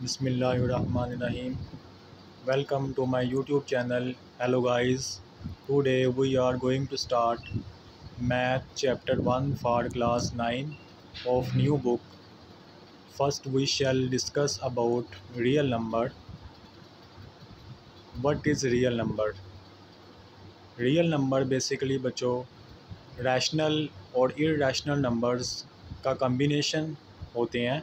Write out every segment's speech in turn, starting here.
Bismillahirrahmanirrahim. Welcome to my YouTube channel. Hello guys. Today we are going to start Math Chapter 1 for Class 9 of new book. First we shall discuss about real number. What is real number? Real number basically बच्चों rational और irrational numbers का combination होते हैं।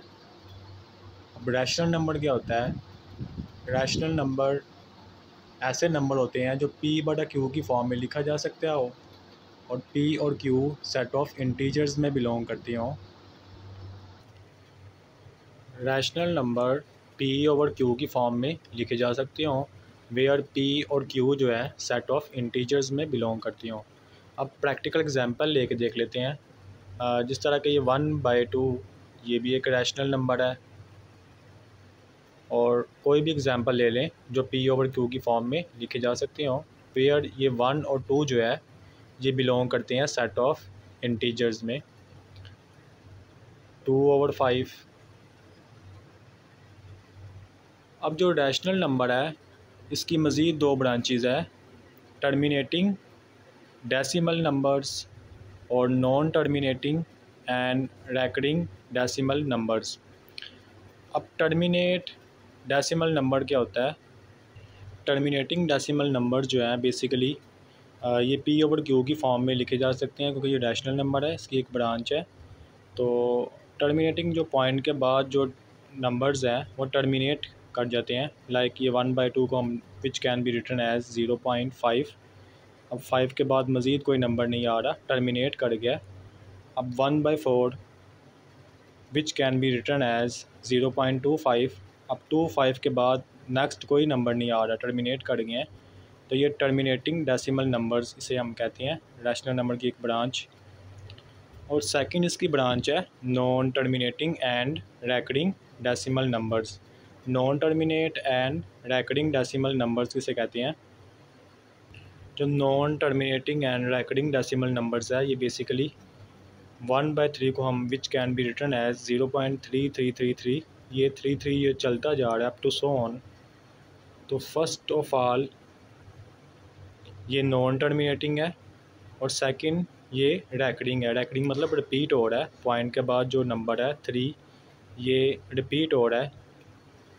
अब rational number क्या होता है? Rational number ऐसे नंबर होते हैं जो p/q की फॉर्म में लिखा जा सकता हो और p और q सेट ऑफ इंटीजर्स में बिलोंग करती हों। रैशनल नंबर p/q की फॉर्म में लिखे जा सकते हों वेयर p और q जो है सेट ऑफ इंटीजर्स में बिलोंग करती हों। अब प्रैक्टिकल एग्जांपल लेके देख लेते हैं। जिस तरह के ये 1/2 ये भी एक रैशनल नंबर है, और कोई भी एग्जांपल ले लें जो p/q की फॉर्म में लिखे जा सकते हों वेयर ये 1 और 2 जो है ये बिलोंग करते हैं सेट ऑफ इंटीजर्स में। 2/5। अब जो रैशनल नंबर है इसकी मज़ीद दो ब्रांचेज़ है, टर्मिनेटिंग डेसिमल नंबर्स और non terminating and recurring decimal numbers. अब टर्मिनेट डेसिमल नंबर क्या होता है? टर्मिनेटिंग डेसिमल नंबर जो है बेसिकली ये p/q की फॉर्म में लिखे जा सकते हैं क्योंकि ये रैशनल नंबर है, इसकी एक ब्रांच है। तो टर्मिनेटिंग जो पॉइंट के बाद जो नंबर्स हैं वो टर्मिनेट कर जाते हैं। लाइक ये 1/2 को हम which can be written as 0.5। अब 5 के बाद मज़ीद कोई नंबर नहीं आ रहा, टर्मिनेट कर गया। अब 1/4 which can be written as 0.25। अब 25 के बाद नेक्स्ट कोई नंबर नहीं आ रहा, टर्मिनेट कर गए हैं। तो ये टर्मिनेटिंग डेसिमल नंबर्स इसे हम कहते हैं, रैशनल नंबर की एक ब्रांच। और सेकंड इसकी ब्रांच है non terminating and recurring decimal numbers. Non terminate and recurring decimal numbers किसे कहते हैं? जो non terminating and recurring decimal numbers है ये बेसिकली 1/3 को हम which can be written as 0.3333। ये 33 ये चलता जा रहा है अप टू सो ऑन। तो फर्स्ट ऑफ ऑल ये नॉन टर्मिनेटिंग है और सेकंड ये रेकरिंग है। रेकरिंग मतलब रिपीट हो रहा है, पॉइंट के बाद जो नंबर है 3 ये रिपीट हो रहा है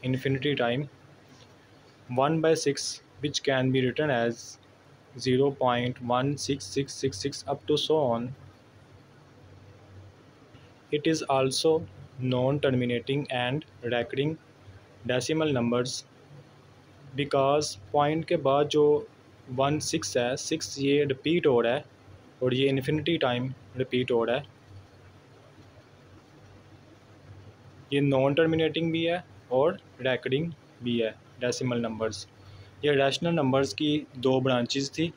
infinity time. 1/6 which can be written as 0.16666 up to so on. It is also non-terminating and recurring decimal numbers because point के बाद जो 16 है 6 ये रिपीट हो रहा है और ये इन्फिनिटी टाइम रिपीट हो रहा है। ये नॉन टर्मिनेटिंग भी है और रेकरिंग भी है डेसिमल नंबर्स। ये रैशनल नंबर्स की दो ब्रांचेस थी,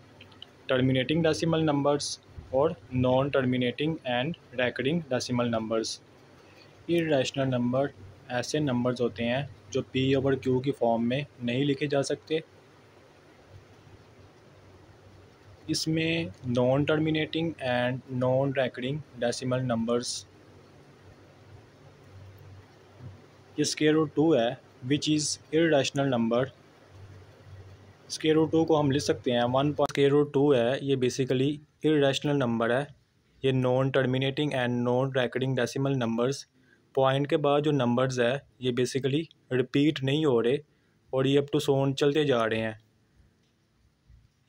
टर्मिनेटिंग डेसिमल नंबर्स और non terminating and recurring decimal numbers. Irrational number ऐसे नंबर्स होते हैं जो p/q की फॉर्म में नहीं लिखे जा सकते। इसमें non terminating and non recurring decimal numbers ये √2 है विच इज़ इरेशनल नंबर। √2 को हम लिख सकते हैं 1.√2 है, ये बेसिकली इरेशनल नंबर है। ये non terminating and non recurring decimal numbers, point के बाद जो नंबर्स है ये बेसिकली रिपीट नहीं हो रहे और ये अप टू सोन चलते जा रहे हैं।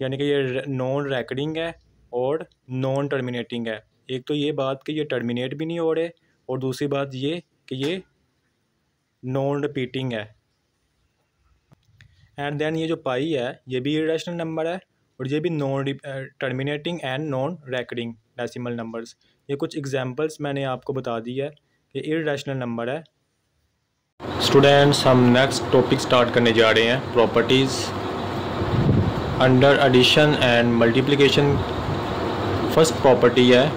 यानी कि ये नॉन रेकरिंग है और नॉन टर्मिनेटिंग है। एक तो ये बात कि ये टर्मिनेट भी नहीं हो रहे और दूसरी बात ये कि ये नॉन रिपीटिंग है। एंड देन ये जो पाई है ये भी इरेशनल नंबर है और ये भी non terminating and non recurring decimal numbers. ये कुछ एग्जांपल्स मैंने आपको बता दी है कि इरेशनल नंबर है। स्टूडेंट्स हम नेक्स्ट टॉपिक स्टार्ट करने जा रहे हैं, properties under addition and multiplication. First property है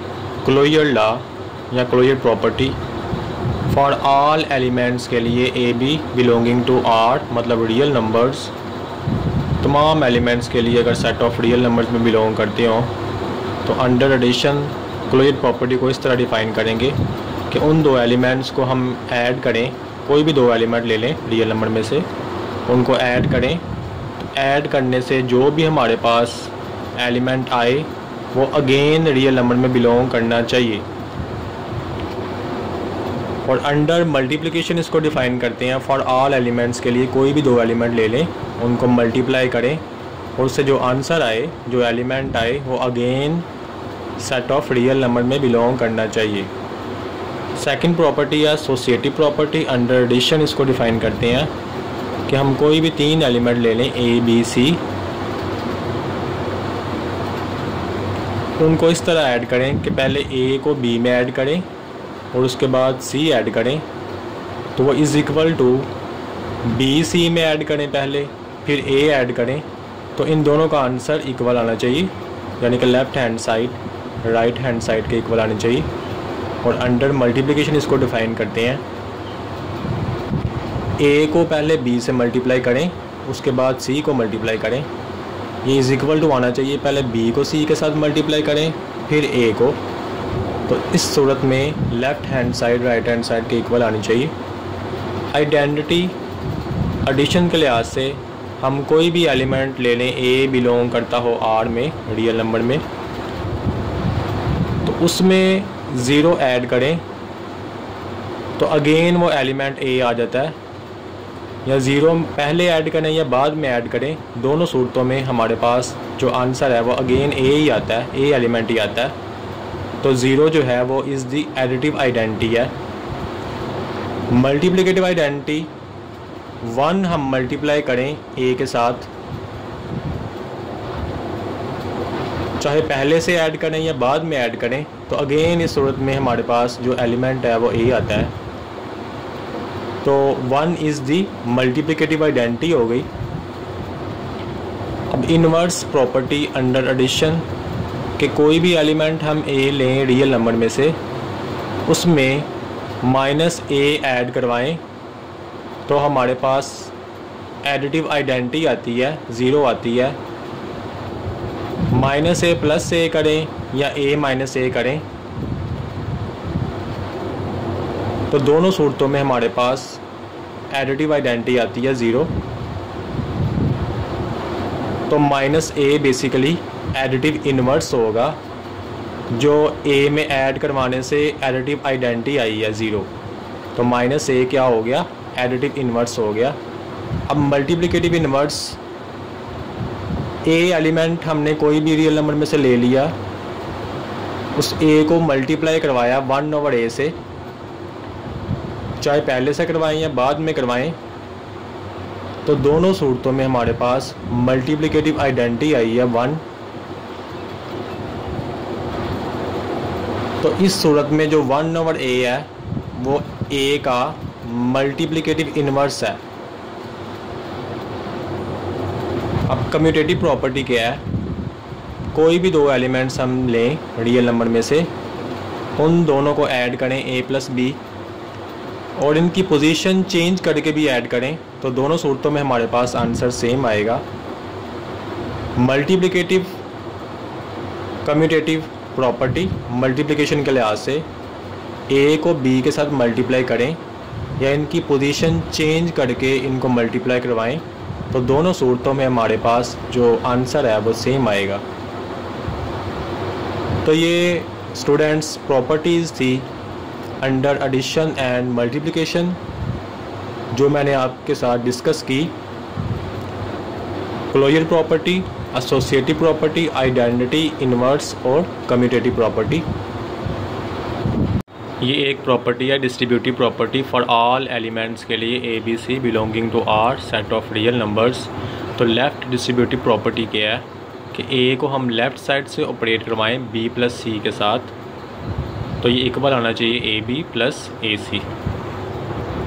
क्लोजर लॉ या closure property. For all elements के लिए ए बी बिलोंगिंग टू आर मतलब रियल नंबर्स, तमाम एलिमेंट्स के लिए अगर सेट ऑफ रियल नंबर्स में बिलोंग करते हों तो अंडर एडिशन क्लोजर प्रॉपर्टी को इस तरह डिफ़ाइन करेंगे कि उन दो एलिमेंट्स को हम ऐड करें कोई भी 2 एलिमेंट ले लें रियल नंबर में से, उनको ऐड करें। ऐड करने से जो भी हमारे पास एलिमेंट आए वो अगेन रियल नंबर में बिलोंग करना चाहिए। और अंडर मल्टीप्लिकेशन इसको डिफ़ाइन करते हैं, फॉर ऑल एलिमेंट्स के लिए कोई भी 2 एलिमेंट ले लें, उनको मल्टीप्लाई करें और उससे जो आंसर आए, जो एलिमेंट आए, वो again set of real number में बिलोंग करना चाहिए। सेकंड प्रॉपर्टी या एसोसिएटिव प्रॉपर्टी अंडर एडिशन इसको डिफ़ाइन करते हैं कि हम कोई भी 3 एलिमेंट ले लें ए बी सी, उनको इस तरह ऐड करें कि पहले ए को बी में ऐड करें और उसके बाद सी ऐड करें, तो वो is equal to b c में ऐड करें पहले, फिर ए ऐड करें, तो इन दोनों का आंसर इक्वल आना चाहिए, यानी कि left hand side right hand side के इक्वल आने चाहिए। और अंडर मल्टीप्लिकेशन इसको डिफ़ाइन करते हैं, ए को पहले बी से मल्टीप्लाई करें, उसके बाद सी को मल्टीप्लाई करें, ये इज़ इक्वल टू आना चाहिए, पहले बी को सी के साथ मल्टीप्लाई करें फिर ए को, तो इस सूरत में left hand side right hand side के इक्वल आनी चाहिए। आइडेंटिटी एडिशन के लिहाज से हम कोई भी एलिमेंट ले लें, ए बिलोंग करता हो आर में रियल नंबर में, तो उसमें 0 ऐड करें तो अगेन वो एलिमेंट ए आ जाता है, या 0 पहले ऐड करें या बाद में ऐड करें, दोनों सूरतों में हमारे पास जो आंसर है वो अगेन ए ही आता है, ए एलिमेंट ही आता है। तो 0 जो है वो इज़ दी एडिटिव आइडेंटिटी है। मल्टीप्लिकेटिव आइडेंटिटी 1 हम मल्टीप्लाई करें ए के साथ, चाहे पहले से ऐड करें या बाद में ऐड करें, तो अगेन इस सूरत में हमारे पास जो एलिमेंट है वो ए आता है। तो 1 इज़ दी मल्टीप्लिकेटिव आइडेंटिटी हो गई। अब इन्वर्स प्रॉपर्टी अंडर एडिशन कि कोई भी एलिमेंट हम ए लें रियल नंबर में से, उसमें -a ऐड करवाएं तो हमारे पास एडिटिव आइडेंटिटी आती है, 0 आती है। -a प्लस a करें या a -a करें, तो दोनों सूरतों में हमारे पास एडिटिव आइडेंटिटी आती है 0। तो -a बेसिकली एडिटिव इन्वर्स होगा, जो a में ऐड करवाने से एडिटिव आइडेंटिटी आई है 0, तो -a क्या हो गया, एडिटिव इन्वर्स हो गया। अब मल्टीप्लिकेटिव इन्वर्स, a एलिमेंट हमने कोई भी रियल नंबर में से ले लिया, उस a को मल्टीप्लाई करवाया 1/a से, चाहे पहले से करवाएं या बाद में करवाएं, तो दोनों सूरतों में हमारे पास मल्टीप्लिकेटिव आइडेंटिटी आई है 1। तो इस सूरत में जो 1/a है वो a का मल्टीप्लिकेटिव इन्वर्स है। अब कम्यूटेटिव प्रॉपर्टी क्या है, कोई भी 2 एलिमेंट्स हम लें रियल नंबर में से, उन दोनों को ऐड करें a + b, और इनकी पोजीशन चेंज करके भी ऐड करें, तो दोनों सूरतों में हमारे पास आंसर सेम आएगा। मल्टीप्लिकेटिव कम्यूटेटिव प्रॉपर्टी मल्टीप्लिकेशन के लिहाज से a को b के साथ मल्टीप्लाई करें या इनकी पोजीशन चेंज करके इनको मल्टीप्लाई करवाएं, तो दोनों सूरतों में हमारे पास जो आंसर है वो सेम आएगा। तो ये स्टूडेंट्स प्रॉपर्टीज़ थी अंडर एडिशन एंड मल्टीप्लिकेशन जो मैंने आपके साथ डिस्कस की। Closure property, associative property, identity, inverse और कम्यूटेटिव प्रॉपर्टी। ये एक प्रॉपर्टी है distributive property for all elements के लिए A B c belonging to R set of real numbers. तो लेफ़्ट डिस्ट्रीब्यूटिव प्रॉपर्टी क्या है कि ए को हम लेफ़्ट साइड से ऑपरेट करवाएं बी प्लस सी के साथ, तो ये इक्वल आना चाहिए a b plus a c.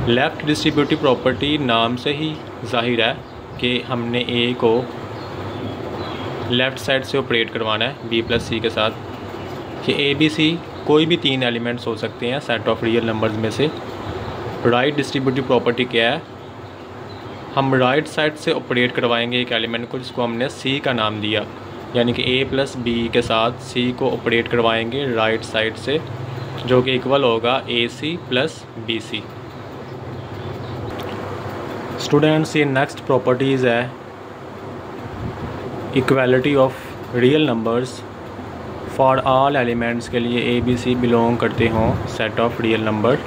Left distributive property नाम से ही जाहिर है कि हमने ए को लेफ़्ट साइड से ऑपरेट करवाना है बी प्लस सी के साथ, कि ए बी सी कोई भी 3 एलिमेंट्स हो सकते हैं सेट ऑफ रियल नंबर्स में से। राइट डिस्ट्रीब्यूटिव प्रॉपर्टी क्या है, हम राइट साइड से ऑपरेट करवाएंगे एक एलिमेंट को जिसको हमने सी का नाम दिया, यानी कि ए प्लस बी के साथ सी को ऑपरेट करवाएंगे राइट साइड से, जो कि इक्वल होगा A C plus B C. Students, ये नेक्स्ट प्रॉपर्टीज़ है equality of real numbers for all elements के लिए ए बी सी बिलोंग करते हों सेट ऑफ रियल नंबर।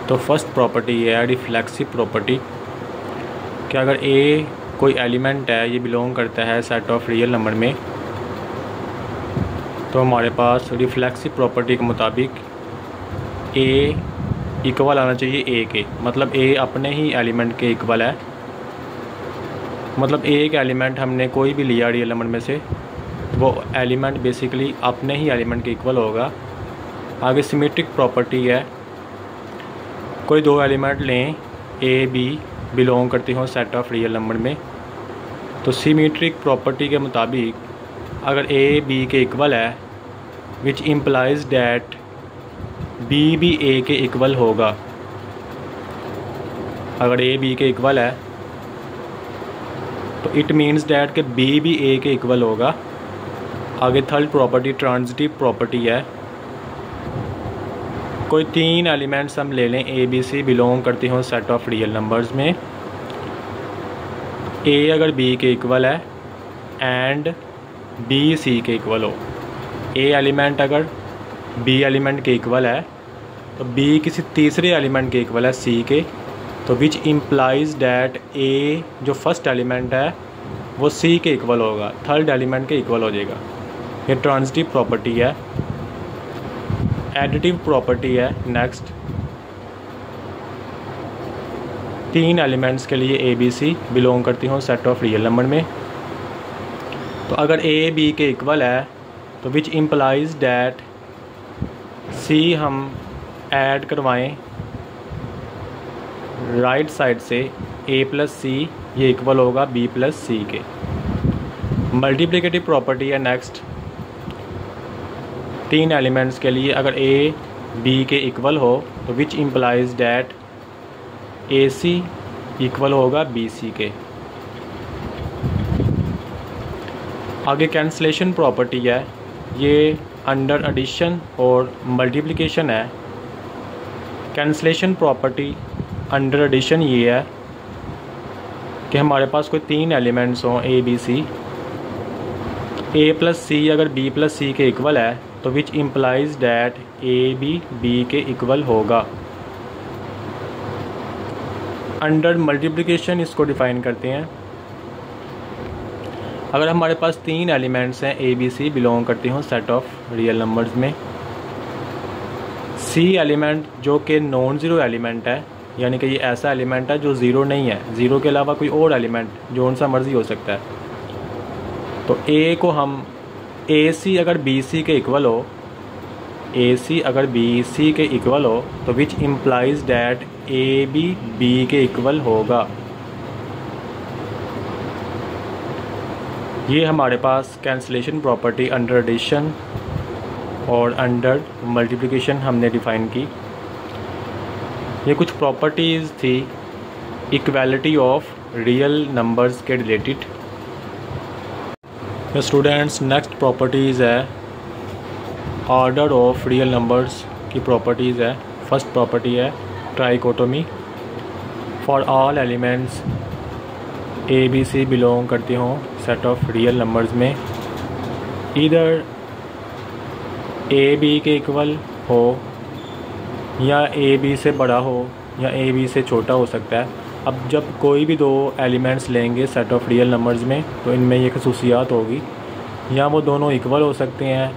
तो फर्स्ट प्रॉपर्टी है रिफ्लेक्सिव प्रॉपर्टी कि अगर ए कोई एलिमेंट है, ये बिलोंग करता है सेट ऑफ रियल नंबर में, तो हमारे पास रिफ्लेक्सिव प्रॉपर्टी के मुताबिक ए इक्वल आना चाहिए ए के, मतलब ए अपने ही एलिमेंट के इक्वल है। मतलब एक एलिमेंट हमने कोई भी लिया रियल नंबर में से, वो एलिमेंट बेसिकली अपने ही एलिमेंट के इक्वल होगा। आगे सिमेट्रिक प्रॉपर्टी है, कोई दो एलिमेंट लें ए बी बिलोंग करते हों सेट ऑफ रियल नंबर में, तो सिमेट्रिक प्रॉपर्टी के मुताबिक अगर ए बी के इक्वल है विच इम्प्लाइज डैट बी भी ए के इक्वल होगा। अगर ए बी के इक्वल है तो इट मीन्स डैट कि बी भी ए के इक्वल होगा। आगे थर्ड प्रॉपर्टी ट्रांजिटिव प्रॉपर्टी है, कोई तीन एलिमेंट्स हम ले लें ए बी सी बिलोंग करते हों सेट ऑफ रियल नंबर्स में, ए अगर बी के इक्वल है एंड बी सी के इक्वल हो। ए एलिमेंट अगर बी एलिमेंट के इक्वल है तो बी किसी तीसरे एलिमेंट के इक्वल है सी के, तो विच इम्प्लाइज डैट ए जो फर्स्ट एलिमेंट है वो सी के इक्वल होगा, थर्ड एलिमेंट के इक्वल हो जाएगा। ये ट्रांजिटिव प्रॉपर्टी है। एडिटिव प्रॉपर्टी है नेक्स्ट, तीन एलिमेंट्स के लिए ए बी सी बिलोंग करती हों सेट ऑफ रियल नंबर में, तो अगर ए बी के इक्वल है तो विच इम्प्लाइज डैट सी हम ऐड करवाएं राइट साइड से ए प्लस सी, ये इक्वल होगा बी प्लस सी के। मल्टीप्लिकेटिव प्रॉपर्टी है नेक्स्ट, तीन एलिमेंट्स के लिए अगर ए बी के इक्वल हो तो which implies that a c equal होगा बी सी के। आगे कैंसलेशन प्रॉपर्टी है, ये अंडर एडिशन और मल्टीप्लिकेशन है। कैंसलेशन प्रॉपर्टी अंडर एडिशन ये है कि हमारे पास कोई तीन एलिमेंट्स हों A B C, A plus सी अगर बी प्लस सी के इक्वल है तो which implies that a b b के इक्वल होगा। अंडर मल्टीप्लिकेशन इसको डिफ़ाइन करते हैं, अगर हमारे पास तीन एलिमेंट्स हैं ए बी सी बिलोंग करती हों सेट ऑफ रियल नंबर्स में, सी एलिमेंट जो कि नॉन ज़ीरो एलिमेंट है, यानी कि ये ऐसा एलिमेंट है जो ज़ीरो नहीं है, ज़ीरो के अलावा कोई और एलिमेंट जो उनसा मर्ज़ी हो सकता है, तो ए को हम ए सी अगर बी सी के इक्वल हो, ए सी अगर बी सी के इक्वल हो तो which implies that a b b के इक्वल होगा। ये हमारे पास कैंसलेशन प्रॉपर्टी अंडर एडिशन और अंडर मल्टीप्लिकेशन हमने डिफ़ाइन की। ये कुछ प्रॉपर्टीज़ थी इक्वालिटी ऑफ रियल नंबर्स के रिलेटेड। स्टूडेंट्स, नेक्स्ट प्रॉपर्टीज़ है ऑर्डर ऑफ रियल नंबर्स की प्रॉपर्टीज़ है। फर्स्ट प्रॉपर्टी है trichotomy, for all elements a B C belong करती हों सेट ऑफ रियल नंबर्स में, इधर ए बी के इक्वल हो या ए बी से बड़ा हो या ए बी से छोटा हो सकता है। अब जब कोई भी दो एलिमेंट्स लेंगे सेट ऑफ रियल नंबर्स में तो इनमें ये खसूसियात होगी, या वो दोनों इक्वल हो सकते हैं,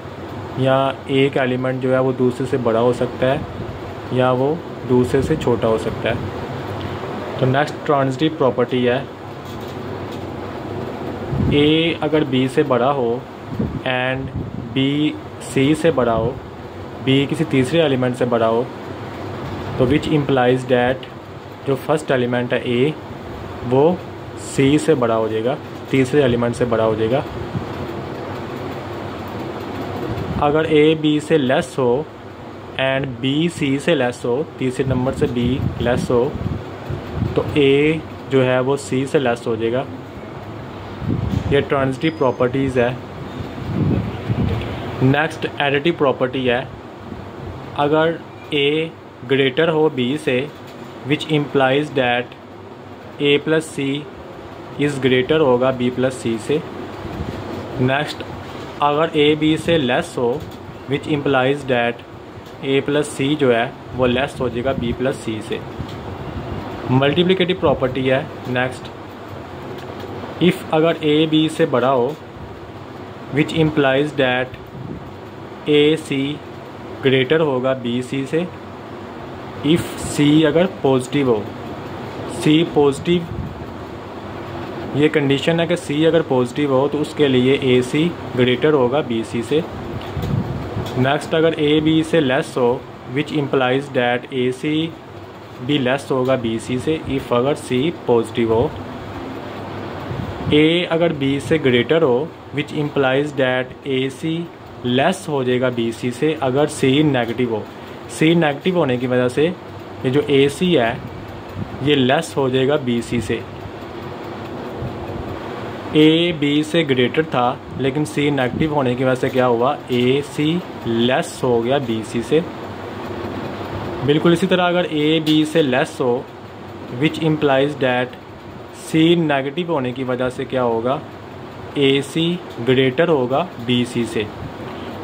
या एक एलिमेंट जो है वो दूसरे से बड़ा हो सकता है, या वो दूसरे से छोटा हो सकता है। तो नेक्स्ट ट्रांजिटिव प्रॉपर्टी है, ए अगर बी से बड़ा हो एंड बी सी से बड़ा हो, बी किसी तीसरे एलिमेंट से बड़ा हो, तो विच इम्प्लाइज डैट जो फर्स्ट एलिमेंट है ए वो सी से बड़ा हो जाएगा, तीसरे एलिमेंट से बड़ा हो जाएगा। अगर ए बी से लेस हो एंड बी सी से लेस हो, तीसरे नंबर से बी लेस हो, तो ए जो है वो सी से लेस हो जाएगा। ये ट्रांजिटिव प्रॉपर्टीज़ है। नेक्स्ट एडिटिव प्रॉपर्टी है, अगर ए ग्रेटर हो बी से which implies that A plus C is greater होगा बी प्लस सी से। नेक्स्ट, अगर ए बी से लेस हो which implies that A plus C जो है वो लेस हो जाएगा बी प्लस सी से। मल्टीप्लिकेटिव प्रॉपर्टी है। नेक्स्ट, इफ़ अगर ए बी से बड़ा हो which implies that a c greater होगा बी सी से। इफ़ सी अगर पॉजिटिव हो, सी पॉजिटिव, ये कंडीशन है कि सी अगर पॉजिटिव हो तो उसके लिए ए सी ग्रेटर होगा बी सी से। नेक्स्ट, अगर ए बी से लेस हो विच इम्प्लाइज डैट ए सी भी लेस होगा बी सी से। इफ़ अगर सी पॉजिटिव हो। ए अगर बी से ग्रेटर हो which implies that a c less हो जाएगा बी सी से अगर सी नेगेटिव हो। सी नेगेटिव होने की वजह से ये जो ए सी है ये लेस हो जाएगा बी सी से। ए बी से ग्रेटर था लेकिन सी नेगेटिव होने की वजह से क्या हुआ, ए सी लेस हो गया बी सी से। बिल्कुल इसी तरह अगर ए बी से लेस हो which implies that C negative होने की वजह से क्या होगा, ए सी ग्रेटर होगा बी सी से।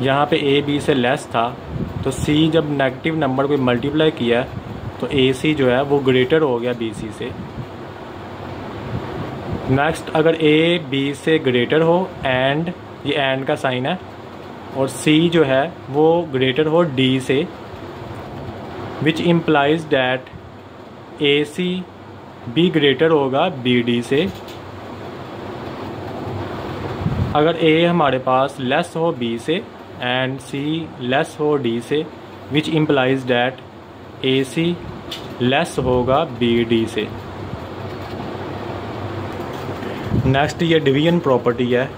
यहाँ पे ए बी से लेस था तो सी जब नेगेटिव नंबर को मल्टीप्लाई किया तो ए सी जो है वो ग्रेटर हो गया बी सी से। नेक्स्ट, अगर ए बी से ग्रेटर हो एंड, ये एंड का साइन है, और सी जो है वो ग्रेटर हो डी से which implies that a c b greater होगा बी डी से। अगर ए हमारे पास लेस हो बी से एंड सी लेस हो डी से which implies that a c less होगा बी डी से। नेक्स्ट, ये डिवीजन प्रॉपर्टी है।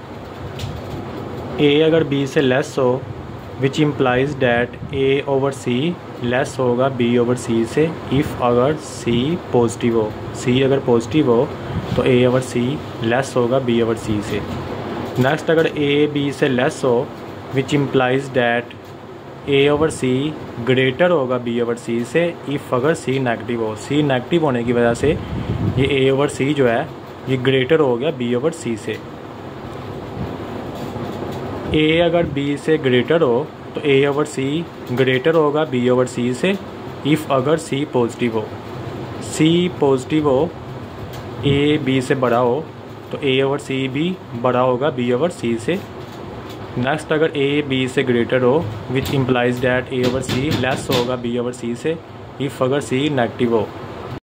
ए अगर बी से लेस हो which implies that a over c less होगा बी ओवर सी से। इफ़ अगर सी पॉजिटिव हो, सी अगर पॉजिटिव हो तो ए ओवर सी लेस होगा बी ओवर सी से। नेक्स्ट, अगर ए बी से लेस हो which implies that a over c greater होगा बी ओवर सी से। इफ़ अगर सी नेगेटिव हो, सी नेगेटिव होने की वजह से ये ए ओवर सी जो है ये ग्रेटर हो गया बी ओवर सी से। ए अगर बी से ग्रेटर हो तो ए ओवर सी ग्रेटर होगा बी ओवर सी से। इफ़ अगर सी पॉजिटिव हो, सी पॉजिटिव हो, ए बी से बड़ा हो तो ए ओवर सी भी बड़ा होगा बी ओवर सी से। नेक्स्ट, अगर ए बी से ग्रेटर हो which implies that a over c less होगा बी ओवर सी से। इफ़ अगर सी नेगेटिव हो।